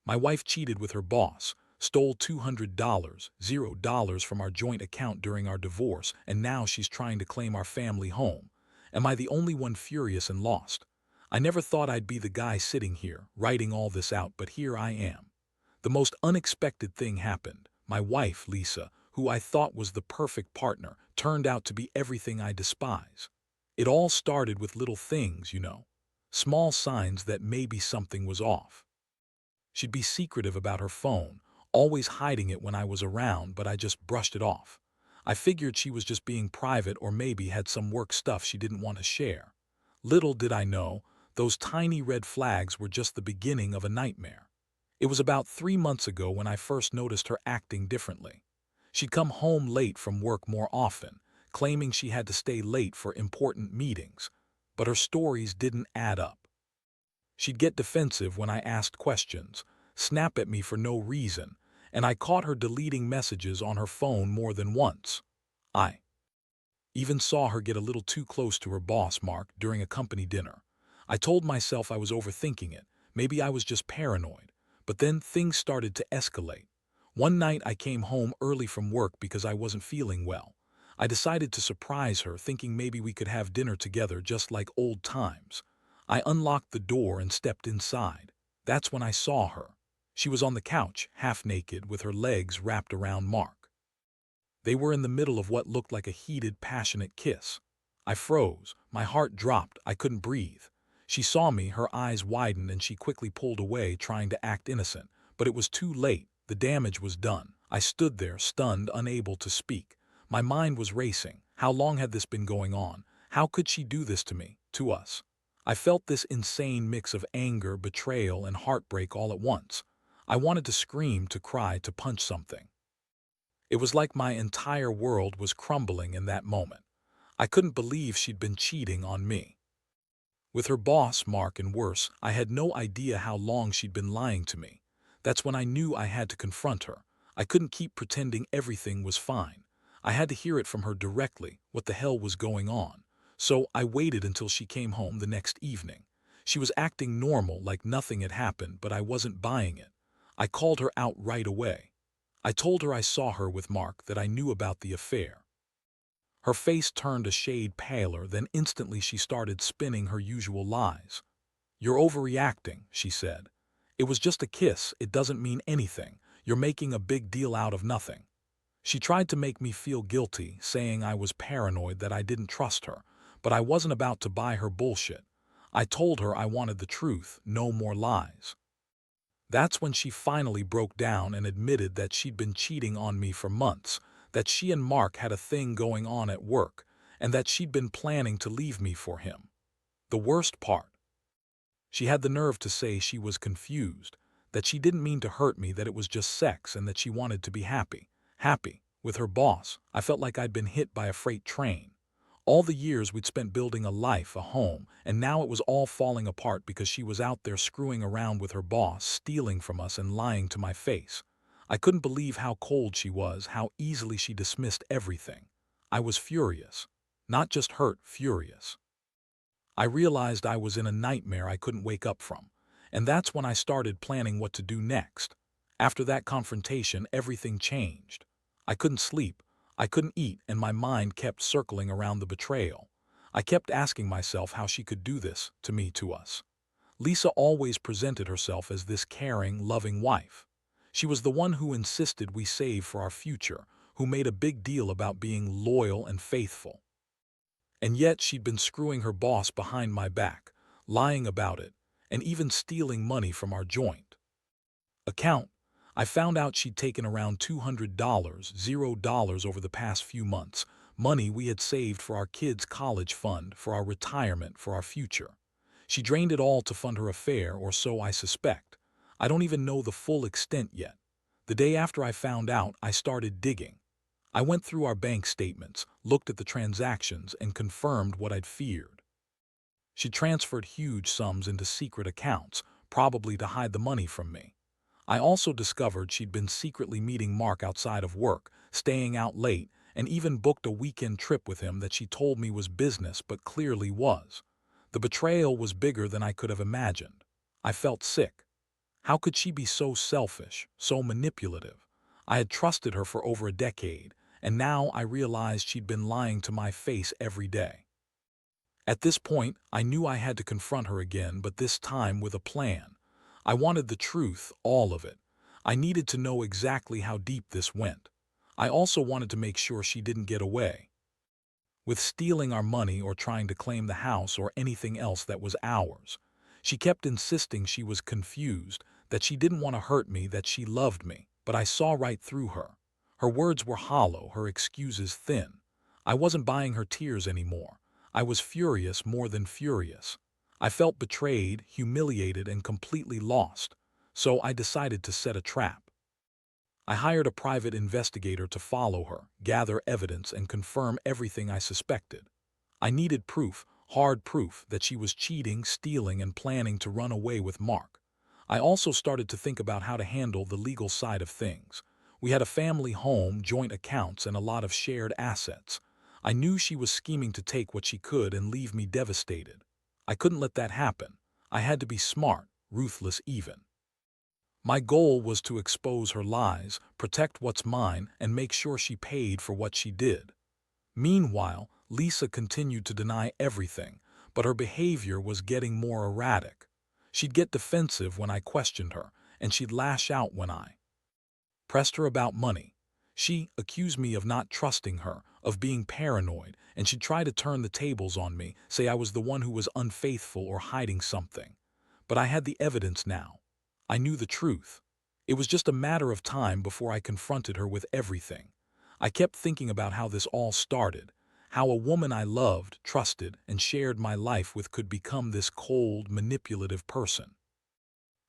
My wife cheated with her boss, stole $200, $0 from our joint account during our divorce, and now she's trying to claim our family home. Am I the only one furious and lost? I never thought I'd be the guy sitting here, writing all this out, but here I am. The most unexpected thing happened. My wife, Lisa, who I thought was the perfect partner, turned out to be everything I despise. It all started with little things, small signs that maybe something was off. She'd be secretive about her phone, always hiding it when I was around, but I just brushed it off. I figured she was just being private or maybe had some work stuff she didn't want to share. Little did I know, those tiny red flags were just the beginning of a nightmare. It was about 3 months ago when I first noticed her acting differently. She'd come home late from work more often, claiming she had to stay late for important meetings, but her stories didn't add up. She'd get defensive when I asked questions, snap at me for no reason, and I caught her deleting messages on her phone more than once. I even saw her get a little too close to her boss, Mark, during a company dinner. I told myself I was overthinking it, maybe I was just paranoid, but then things started to escalate. One night I came home early from work because I wasn't feeling well. I decided to surprise her, thinking maybe we could have dinner together just like old times. I unlocked the door and stepped inside. That's when I saw her. She was on the couch, half naked, with her legs wrapped around Mark. They were in the middle of what looked like a heated, passionate kiss. I froze. My heart dropped. I couldn't breathe. She saw me, her eyes widened, and she quickly pulled away, trying to act innocent. But it was too late. The damage was done. I stood there, stunned, unable to speak. My mind was racing. How long had this been going on? How could she do this to me, to us? I felt this insane mix of anger, betrayal, and heartbreak all at once. I wanted to scream, to cry, to punch something. It was like my entire world was crumbling in that moment. I couldn't believe she'd been cheating on me. With her boss, Mark, and worse, I had no idea how long she'd been lying to me. That's when I knew I had to confront her. I couldn't keep pretending everything was fine. I had to hear it from her directly, what the hell was going on. So I waited until she came home the next evening. She was acting normal, like nothing had happened, but I wasn't buying it. I called her out right away. I told her I saw her with Mark, that I knew about the affair. Her face turned a shade paler, then instantly she started spinning her usual lies. "You're overreacting," she said. "It was just a kiss, it doesn't mean anything. You're making a big deal out of nothing." She tried to make me feel guilty, saying I was paranoid, that I didn't trust her, but I wasn't about to buy her bullshit. I told her I wanted the truth, no more lies. That's when she finally broke down and admitted that she'd been cheating on me for months, that she and Mark had a thing going on at work, and that she'd been planning to leave me for him. The worst part, she had the nerve to say she was confused, that she didn't mean to hurt me, that it was just sex, and that she wanted to be happy. Happy. With her boss, I felt like I'd been hit by a freight train. All the years we'd spent building a life, a home, and now it was all falling apart because she was out there screwing around with her boss, stealing from us and lying to my face. I couldn't believe how cold she was, how easily she dismissed everything. I was furious. Not just hurt, furious. I realized I was in a nightmare I couldn't wake up from, and that's when I started planning what to do next. After that confrontation, everything changed. I couldn't sleep, I couldn't eat, and my mind kept circling around the betrayal. I kept asking myself how she could do this to me, to us. Lisa always presented herself as this caring, loving wife. She was the one who insisted we save for our future, who made a big deal about being loyal and faithful. And yet she'd been screwing her boss behind my back, lying about it, and even stealing money from our joint account. I found out she'd taken around $200, $0 over the past few months, money we had saved for our kids' college fund, for our retirement, for our future. She drained it all to fund her affair, or so I suspect. I don't even know the full extent yet. The day after I found out, I started digging. I went through our bank statements, looked at the transactions, and confirmed what I'd feared. She transferred huge sums into secret accounts, probably to hide the money from me. I also discovered she'd been secretly meeting Mark outside of work, staying out late, and even booked a weekend trip with him that she told me was business but clearly was. The betrayal was bigger than I could have imagined. I felt sick. How could she be so selfish, so manipulative? I had trusted her for over a decade, and now I realized she'd been lying to my face every day. At this point, I knew I had to confront her again, but this time with a plan. I wanted the truth, all of it. I needed to know exactly how deep this went. I also wanted to make sure she didn't get away with stealing our money or trying to claim the house or anything else that was ours. She kept insisting she was confused, that she didn't want to hurt me, that she loved me, but I saw right through her. Her words were hollow, her excuses thin. I wasn't buying her tears anymore. I was furious, more than furious. I felt betrayed, humiliated, and completely lost. So I decided to set a trap. I hired a private investigator to follow her, gather evidence, and confirm everything I suspected. I needed proof, hard proof, that she was cheating, stealing, and planning to run away with Mark. I also started to think about how to handle the legal side of things. We had a family home, joint accounts, and a lot of shared assets. I knew she was scheming to take what she could and leave me devastated. I couldn't let that happen. I had to be smart, ruthless even. My goal was to expose her lies, protect what's mine, and make sure she paid for what she did. Meanwhile, Lisa continued to deny everything, but her behavior was getting more erratic. She'd get defensive when I questioned her, and she'd lash out when I pressed her about money. She accused me of not trusting her, of being paranoid, and she'd try to turn the tables on me, say I was the one who was unfaithful or hiding something. But I had the evidence now. I knew the truth. It was just a matter of time before I confronted her with everything. I kept thinking about how this all started, how a woman I loved, trusted, and shared my life with could become this cold, manipulative person.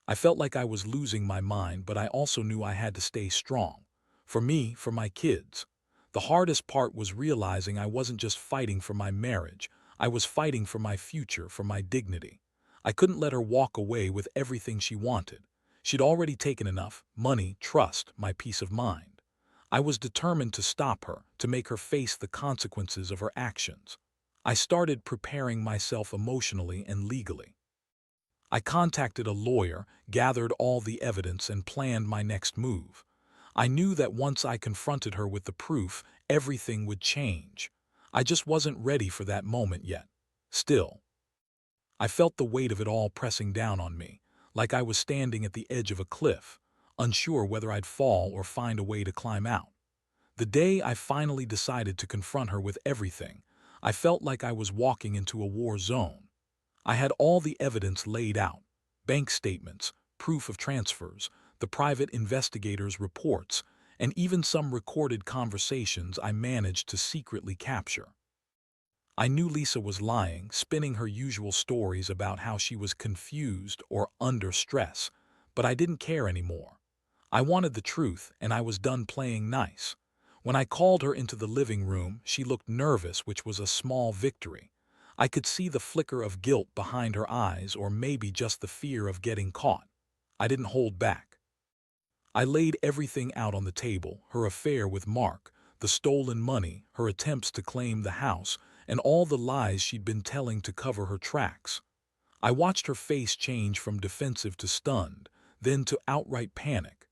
I felt like I was losing my mind, but I also knew I had to stay strong. For me, for my kids. The hardest part was realizing I wasn't just fighting for my marriage, I was fighting for my future, for my dignity. I couldn't let her walk away with everything she wanted. She'd already taken enough: money, trust, my peace of mind. I was determined to stop her, to make her face the consequences of her actions. I started preparing myself emotionally and legally. I contacted a lawyer, gathered all the evidence, and planned my next move. I knew that once I confronted her with the proof, everything would change. I just wasn't ready for that moment yet. Still, I felt the weight of it all pressing down on me, like I was standing at the edge of a cliff, unsure whether I'd fall or find a way to climb out. The day I finally decided to confront her with everything, I felt like I was walking into a war zone. I had all the evidence laid out: bank statements, proof of transfers, the private investigator's reports, and even some recorded conversations I managed to secretly capture. I knew Lisa was lying, spinning her usual stories about how she was confused or under stress, but I didn't care anymore. I wanted the truth, and I was done playing nice. When I called her into the living room, she looked nervous, which was a small victory. I could see the flicker of guilt behind her eyes, or maybe just the fear of getting caught. I didn't hold back. I laid everything out on the table: her affair with Mark, the stolen money, her attempts to claim the house, and all the lies she'd been telling to cover her tracks. I watched her face change from defensive to stunned, then to outright panic.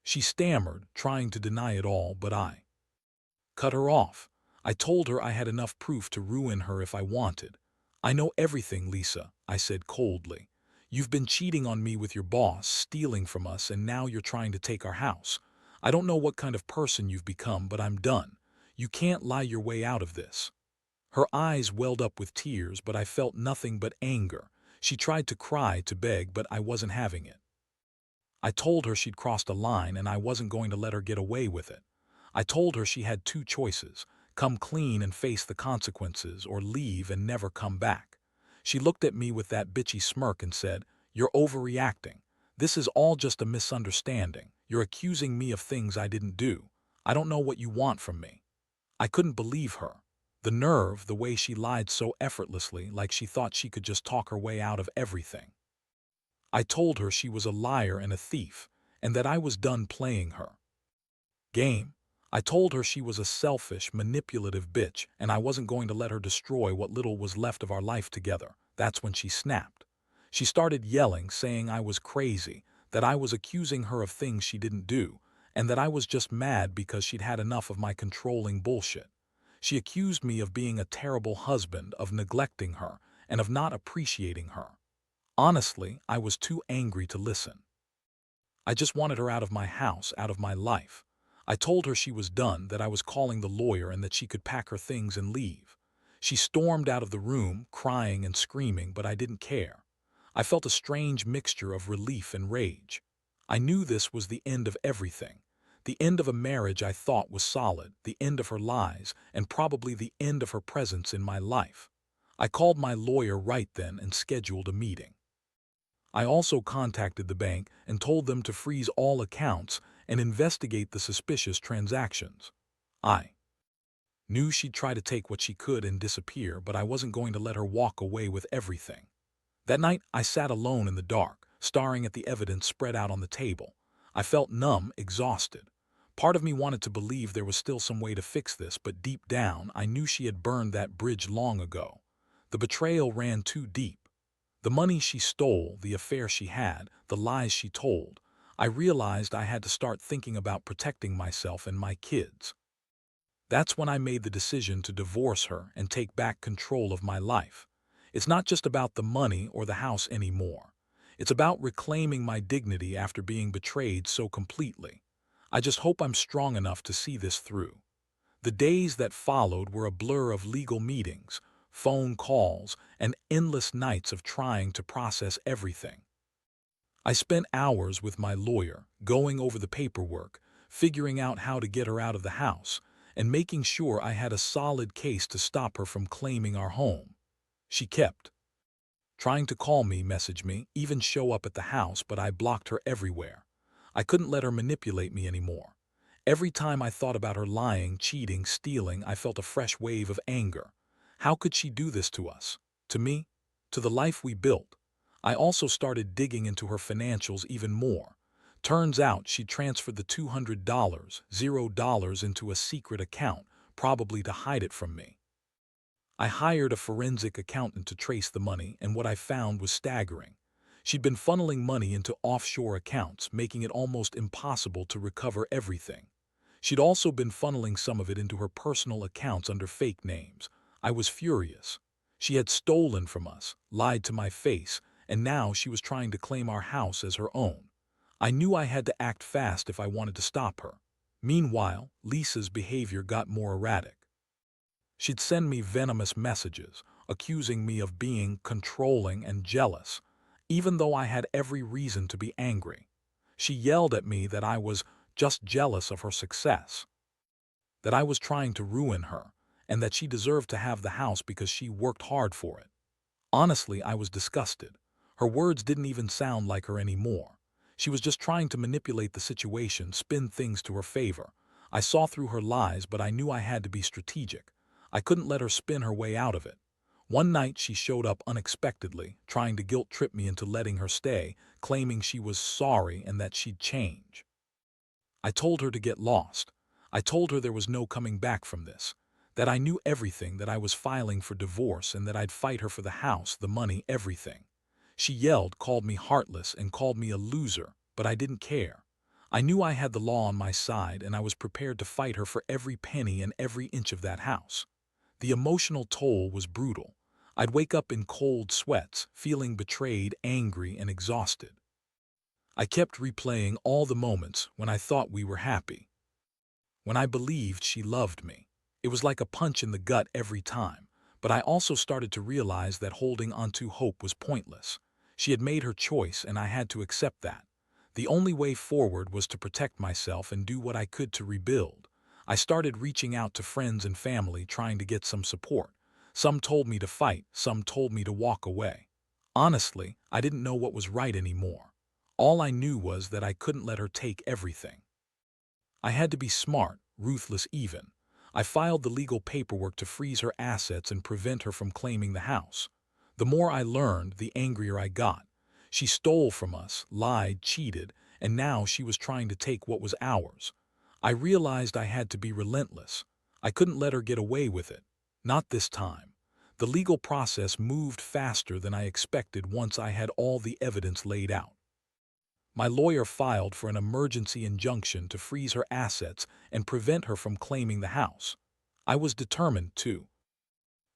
She stammered, trying to deny it all, but I cut her off. I told her I had enough proof to ruin her if I wanted. "I know everything, Lisa," I said coldly. "You've been cheating on me with your boss, stealing from us, and now you're trying to take our house. I don't know what kind of person you've become, but I'm done. You can't lie your way out of this." Her eyes welled up with tears, but I felt nothing but anger. She tried to cry, to beg, but I wasn't having it. I told her she'd crossed a line, and I wasn't going to let her get away with it. I told her she had two choices: come clean and face the consequences, or leave and never come back. She looked at me with that bitchy smirk and said, "You're overreacting. This is all just a misunderstanding. You're accusing me of things I didn't do. I don't know what you want from me." I couldn't believe her. The nerve, the way she lied so effortlessly, like she thought she could just talk her way out of everything. I told her she was a liar and a thief, and that I was done playing her game. I told her she was a selfish, manipulative bitch, and I wasn't going to let her destroy what little was left of our life together. That's when she snapped. She started yelling, saying I was crazy, that I was accusing her of things she didn't do, and that I was just mad because she'd had enough of my controlling bullshit. She accused me of being a terrible husband, of neglecting her, and of not appreciating her. Honestly, I was too angry to listen. I just wanted her out of my house, out of my life. I told her she was done, that I was calling the lawyer, and that she could pack her things and leave. She stormed out of the room, crying and screaming, but I didn't care. I felt a strange mixture of relief and rage. I knew this was the end of everything. The end of a marriage I thought was solid, the end of her lies, and probably the end of her presence in my life. I called my lawyer right then and scheduled a meeting. I also contacted the bank and told them to freeze all accounts and investigate the suspicious transactions. I knew she'd try to take what she could and disappear, but I wasn't going to let her walk away with everything. That night, I sat alone in the dark, staring at the evidence spread out on the table. I felt numb, exhausted. Part of me wanted to believe there was still some way to fix this, but deep down, I knew she had burned that bridge long ago. The betrayal ran too deep. The money she stole, the affair she had, the lies she told. I realized I had to start thinking about protecting myself and my kids. That's when I made the decision to divorce her and take back control of my life. It's not just about the money or the house anymore. It's about reclaiming my dignity after being betrayed so completely. I just hope I'm strong enough to see this through. The days that followed were a blur of legal meetings, phone calls, and endless nights of trying to process everything. I spent hours with my lawyer, going over the paperwork, figuring out how to get her out of the house, and making sure I had a solid case to stop her from claiming our home. She kept trying to call me, message me, even show up at the house, but I blocked her everywhere. I couldn't let her manipulate me anymore. Every time I thought about her lying, cheating, stealing, I felt a fresh wave of anger. How could she do this to us? To me? To the life we built? I also started digging into her financials even more. Turns out she'd transferred the $200, $0 into a secret account, probably to hide it from me. I hired a forensic accountant to trace the money, and what I found was staggering. She'd been funneling money into offshore accounts, making it almost impossible to recover everything. She'd also been funneling some of it into her personal accounts under fake names. I was furious. She had stolen from us, lied to my face, and now she was trying to claim our house as her own. I knew I had to act fast if I wanted to stop her. Meanwhile, Lisa's behavior got more erratic. She'd send me venomous messages, accusing me of being controlling and jealous, even though I had every reason to be angry. She yelled at me that I was just jealous of her success, that I was trying to ruin her, and that she deserved to have the house because she worked hard for it. Honestly, I was disgusted. Her words didn't even sound like her anymore. She was just trying to manipulate the situation, spin things to her favor. I saw through her lies, but I knew I had to be strategic. I couldn't let her spin her way out of it. One night she showed up unexpectedly, trying to guilt-trip me into letting her stay, claiming she was sorry and that she'd change. I told her to get lost. I told her there was no coming back from this, that I knew everything, that I was filing for divorce, and that I'd fight her for the house, the money, everything. She yelled, called me heartless, and called me a loser, but I didn't care. I knew I had the law on my side, and I was prepared to fight her for every penny and every inch of that house. The emotional toll was brutal. I'd wake up in cold sweats, feeling betrayed, angry, and exhausted. I kept replaying all the moments when I thought we were happy, when I believed she loved me. It was like a punch in the gut every time, but I also started to realize that holding onto hope was pointless. She had made her choice, and I had to accept that. The only way forward was to protect myself and do what I could to rebuild. I started reaching out to friends and family, trying to get some support. Some told me to fight, some told me to walk away. Honestly, I didn't know what was right anymore. All I knew was that I couldn't let her take everything. I had to be smart, ruthless even. I filed the legal paperwork to freeze her assets and prevent her from claiming the house. The more I learned, the angrier I got. She stole from us, lied, cheated, and now she was trying to take what was ours. I realized I had to be relentless. I couldn't let her get away with it. Not this time. The legal process moved faster than I expected once I had all the evidence laid out. My lawyer filed for an emergency injunction to freeze her assets and prevent her from claiming the house. I was determined to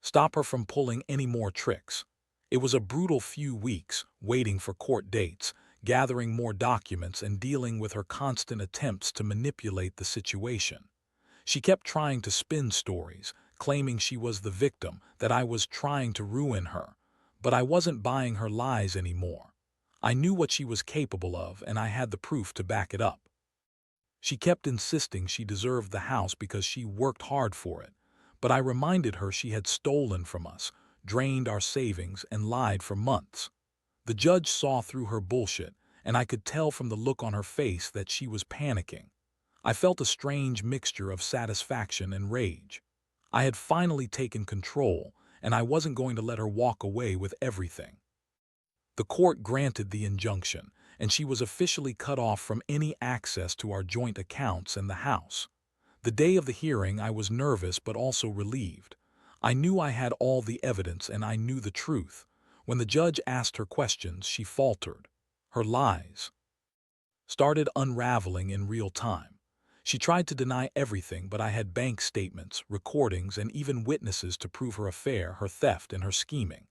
stop her from pulling any more tricks. It was a brutal few weeks, waiting for court dates, gathering more documents, and dealing with her constant attempts to manipulate the situation. She kept trying to spin stories, claiming she was the victim, that I was trying to ruin her. But I wasn't buying her lies anymore. I knew what she was capable of, and I had the proof to back it up. She kept insisting she deserved the house because she worked hard for it. But I reminded her she had stolen from us, drained our savings, and lied for months. The judge saw through her bullshit, and I could tell from the look on her face that she was panicking. I felt a strange mixture of satisfaction and rage. I had finally taken control, and I wasn't going to let her walk away with everything. The court granted the injunction, and she was officially cut off from any access to our joint accounts and the house. The day of the hearing, I was nervous but also relieved. I knew I had all the evidence and I knew the truth. When the judge asked her questions, she faltered. Her lies started unraveling in real time. She tried to deny everything, but I had bank statements, recordings, and even witnesses to prove her affair, her theft, and her scheming.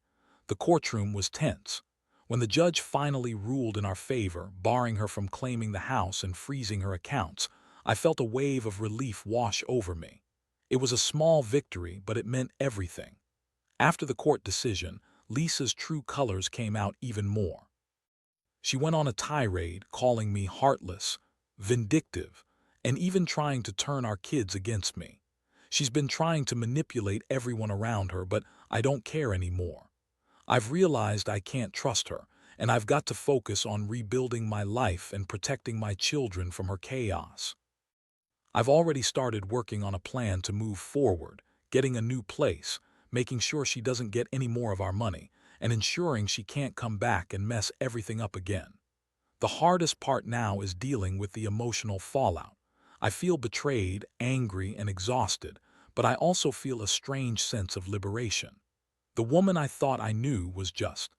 The courtroom was tense. When the judge finally ruled in our favor, barring her from claiming the house and freezing her accounts, I felt a wave of relief wash over me. It was a small victory, but it meant everything. After the court decision, Lisa's true colors came out even more. She went on a tirade, calling me heartless, vindictive, and even trying to turn our kids against me. She's been trying to manipulate everyone around her, but I don't care anymore. I've realized I can't trust her, and I've got to focus on rebuilding my life and protecting my children from her chaos. I've already started working on a plan to move forward, getting a new place, making sure she doesn't get any more of our money, and ensuring she can't come back and mess everything up again. The hardest part now is dealing with the emotional fallout. I feel betrayed, angry, and exhausted, but I also feel a strange sense of liberation. The woman I thought I knew was just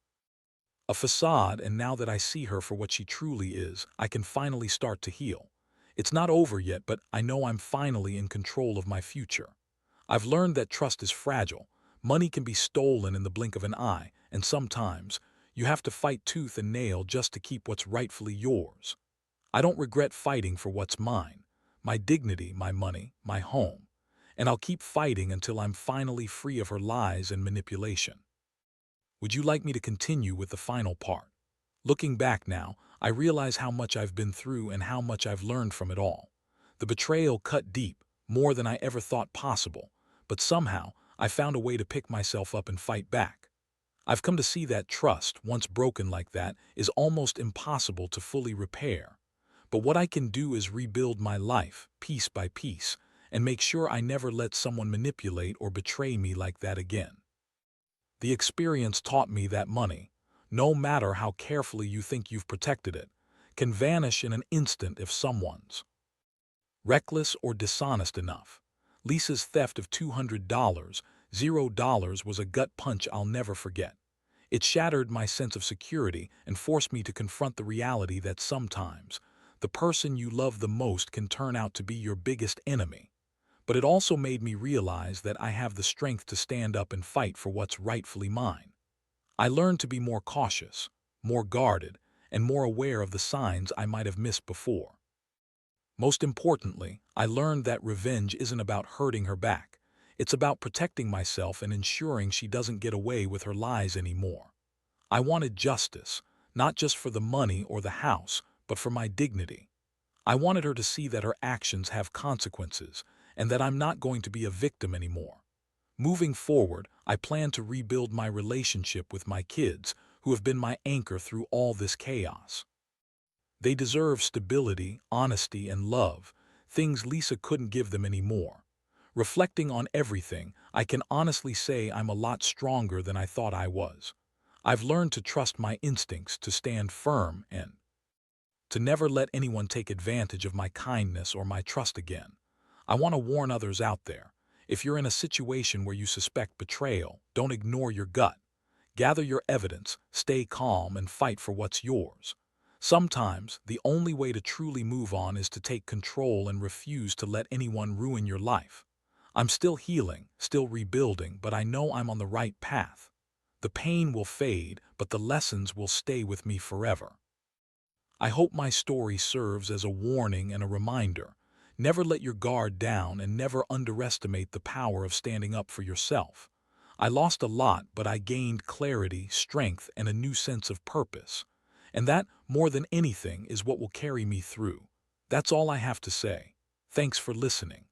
a facade, and now that I see her for what she truly is, I can finally start to heal. It's not over yet, but I know I'm finally in control of my future. I've learned that trust is fragile. Money can be stolen in the blink of an eye, and sometimes you have to fight tooth and nail just to keep what's rightfully yours. I don't regret fighting for what's mine, my dignity, my money, my home, and I'll keep fighting until I'm finally free of her lies and manipulation. Would you like me to continue with the final part? Looking back now, I realize how much I've been through and how much I've learned from it all. The betrayal cut deep, more than I ever thought possible, but somehow I found a way to pick myself up and fight back. I've come to see that trust, once broken like that, is almost impossible to fully repair. But what I can do is rebuild my life, piece by piece, and make sure I never let someone manipulate or betray me like that again. The experience taught me that money, no matter how carefully you think you've protected it, can vanish in an instant if someone's reckless or dishonest enough. Lisa's theft of $200, $0 was a gut punch I'll never forget. It shattered my sense of security and forced me to confront the reality that sometimes the person you love the most can turn out to be your biggest enemy. But it also made me realize that I have the strength to stand up and fight for what's rightfully mine. I learned to be more cautious, more guarded, and more aware of the signs I might have missed before. Most importantly, I learned that revenge isn't about hurting her back. It's about protecting myself and ensuring she doesn't get away with her lies anymore. I wanted justice, not just for the money or the house, but for my dignity. I wanted her to see that her actions have consequences and that I'm not going to be a victim anymore. Moving forward, I plan to rebuild my relationship with my kids, who have been my anchor through all this chaos. They deserve stability, honesty, and love, things Lisa couldn't give them anymore. Reflecting on everything, I can honestly say I'm a lot stronger than I thought I was. I've learned to trust my instincts, to stand firm, and to never let anyone take advantage of my kindness or my trust again. I want to warn others out there. If you're in a situation where you suspect betrayal, don't ignore your gut. Gather your evidence, stay calm, and fight for what's yours. Sometimes, the only way to truly move on is to take control and refuse to let anyone ruin your life. I'm still healing, still rebuilding, but I know I'm on the right path. The pain will fade, but the lessons will stay with me forever. I hope my story serves as a warning and a reminder. Never let your guard down and never underestimate the power of standing up for yourself. I lost a lot, but I gained clarity, strength, and a new sense of purpose. And that, more than anything, is what will carry me through. That's all I have to say. Thanks for listening.